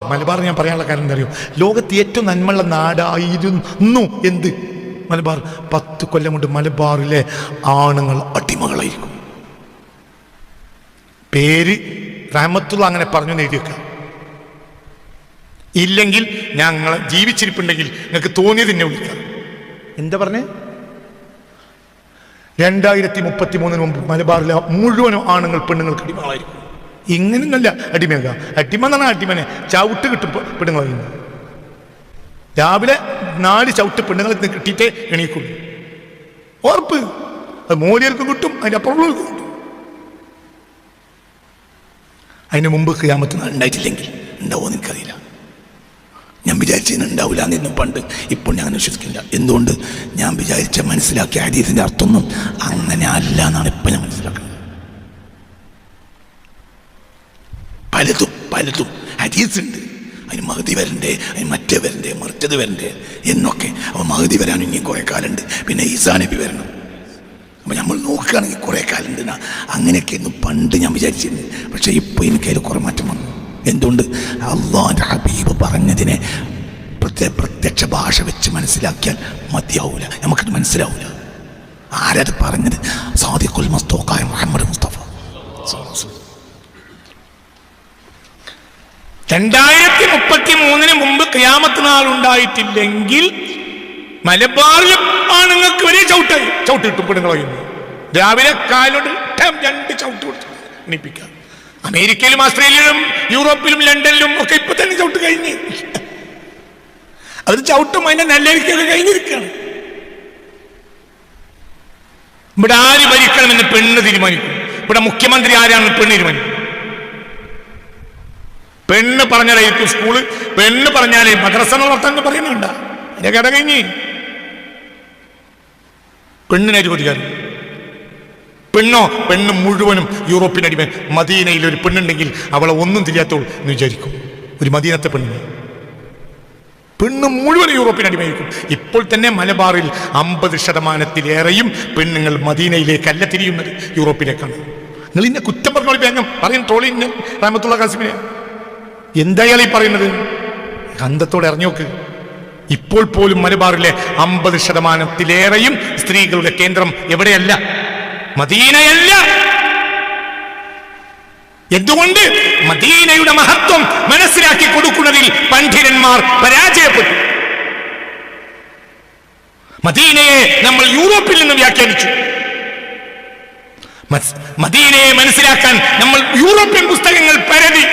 മലബാർ ഞാൻ പറയാനുള്ള കാര്യം എന്താ അറിയോ? ലോകത്ത് ഏറ്റവും നന്മയുള്ള നാടായിരുന്നു എന്ത്? മലബാർ. 10 കൊല്ലം കൊണ്ട് മലബാറിലെ ആണുങ്ങൾ അടിമകളായിരിക്കും. പേര് റഹ്മത്തുള്ള അങ്ങനെ പറഞ്ഞു എഴുതി വെക്കാം. ഇല്ലെങ്കിൽ ഞങ്ങൾ ജീവിച്ചിരിപ്പുണ്ടെങ്കിൽ നിങ്ങൾക്ക് തോന്നിയത് എന്നെ വിളിക്കാം. എന്താ പറഞ്ഞേ? 2033 മുമ്പ് മലബാറിലെ മുഴുവനും ആണുങ്ങൾ പെണ്ണുങ്ങൾക്ക് അടിമകളായിരിക്കും. ഇങ്ങനെയൊന്നല്ല അടിമയാക. അടിമ എന്ന് പറഞ്ഞാൽ അടിമനെ ചവിട്ട് കിട്ടും പെണ്ണുങ്ങൾ. രാവിലെ 4 ചവിട്ട് പെണ്ണുങ്ങളെ കിട്ടിയിട്ടേ എണീക്കുള്ളൂ. ഉറപ്പ്. അത് മോര്യർക്കും കിട്ടും, അതിൻ്റെ അപ്പുറമുള്ളവർക്കും കിട്ടും. അതിന് മുമ്പ് ഖിയാമത്ത് നാൾ ഉണ്ടായിട്ടില്ലെങ്കിൽ ഉണ്ടാവുമോ എനിക്കറിയില്ല. ഞാൻ വിചാരിച്ചതിന് ഉണ്ടാവില്ല എന്നും പണ്ട്. ഇപ്പോൾ ഞാൻ വിശ്വസിക്കില്ല. എന്തുകൊണ്ട്? ഞാൻ വിചാരിച്ച മനസ്സിലാക്കിയ ഹദീസിൻ്റെ അർത്ഥമൊന്നും അങ്ങനെ അല്ല എന്നാണ് ഇപ്പം ഞാൻ മനസ്സിലാക്കുന്നത്. പലതും ഹദീസുണ്ട്. അതിന് മഹദി വരണ്ടേ, അതിന് മറ്റേ വരണ്ടേ, മറിച്ചത് വരണ്ടേ എന്നൊക്കെ. അപ്പോൾ മഹദി വരാൻ ഇനിയും കുറേ കാലമുണ്ട്. പിന്നെ ഈസാ നബി വരണം. അപ്പോൾ നമ്മൾ നോക്കുകയാണെങ്കിൽ കുറേ കാലമുണ്ട്. അങ്ങനെയൊക്കെയൊന്നും പണ്ട് ഞാൻ വിചാരിച്ചിരുന്നു. പക്ഷേ ഇപ്പോൾ എനിക്കതിൽ കുറേ മാറ്റം വന്നു. എന്തുകൊണ്ട്? അള്ളാഹുവിൻ്റെ ഹബീബ് പറഞ്ഞതിനെ പ്രത്യക്ഷ ഭാഷ വെച്ച് മനസ്സിലാക്കിയാൽ മതിയാവൂല, നമുക്കത് മനസ്സിലാവൂല. ആരത് പറഞ്ഞത്? സാദിഖുൽ മസ്തൂഖായ മുഹമ്മദ് മുസ്തഫ. 2033 മുമ്പ് ഖിയാമത്ത് നാൾ ഉണ്ടായിട്ടില്ലെങ്കിൽ മലബാറിലെ ആണുങ്ങൾക്ക് വരെ ചവിട്ട് കിട്ടും പെണ്ണുങ്ങളെ. രാവിലെ കാലോട് 2 ചവിട്ട് കൊടുത്ത് എണീപ്പിക്കാം. അമേരിക്കയിലും ഓസ്ട്രേലിയയിലും യൂറോപ്പിലും ലണ്ടനിലും ഒക്കെ ഇപ്പൊ തന്നെ ചവിട്ട് കഴിഞ്ഞ്. അത് ചവിട്ടും അതിന്റെ നല്ലരിക്കൊക്കെ കഴിഞ്ഞിരിക്കുകയാണ്. ഇവിടെ ആര് ഭരിക്കണമെന്ന് പെണ്ണ് തീരുമാനിക്കും. ഇവിടെ മുഖ്യമന്ത്രി ആരാണെന്ന് പെണ്ണ് തീരുമാനിക്കും. പെണ്ണ് പറഞ്ഞാലായിരിക്കും സ്കൂള്, പെണ്ണ് പറഞ്ഞാലേ മദ്രസ വളർത്താൻ പറയുന്നുണ്ട. അതിന്റെ കട കഴിഞ്ഞ് പെണ്ണിനായിട്ട് പ്രതികാരം. പെണ്ണ് മുഴുവനും യൂറോപ്യൻ അടിമ. മദീനയിൽ ഒരു പെണ്ണുണ്ടെങ്കിൽ അവളെ ഒന്നും തിരിയാത്തോൾ എന്ന് വിചാരിക്കും. ഒരു മദീനത്തെ പെണ്ണ് മുഴുവൻ യൂറോപ്യൻ അടിമയായിരിക്കും. ഇപ്പോൾ തന്നെ മലബാറിൽ 50% പെണ്ണുങ്ങൾ മദീനയിലേക്കല്ല തിരിയുന്നത്, യൂറോപ്പിലേക്കാണ്. നിങ്ങൾ ഇന്നെ കുറ്റം പറഞ്ഞോളി. വേഗം പറയും ട്രോളി റഹ്മത്തുള്ള ഖാസിമിനെ. എന്തായാലും ഈ പറയുന്നത്? അന്തത്തോടെ അറിഞ്ഞു നോക്ക്. ഇപ്പോൾ പോലും മലബാറിലെ 50% സ്ത്രീകളുടെ കേന്ദ്രം എവിടെയല്ല? മദീനയല്ല. എന്തുകൊണ്ട്? മദീനയുടെ മഹത്വം മനസ്സിലാക്കി കൊടുക്കുന്നതിൽ പണ്ഡിതന്മാർ പരാജയപ്പെട്ടു. മദീനയെ നമ്മൾ യൂറോപ്പിൽ നിന്ന് വ്യാഖ്യാനിച്ചു. മദീനയെ മനസ്സിലാക്കാൻ നമ്മൾ യൂറോപ്യൻ പുസ്തകങ്ങൾ പരതി.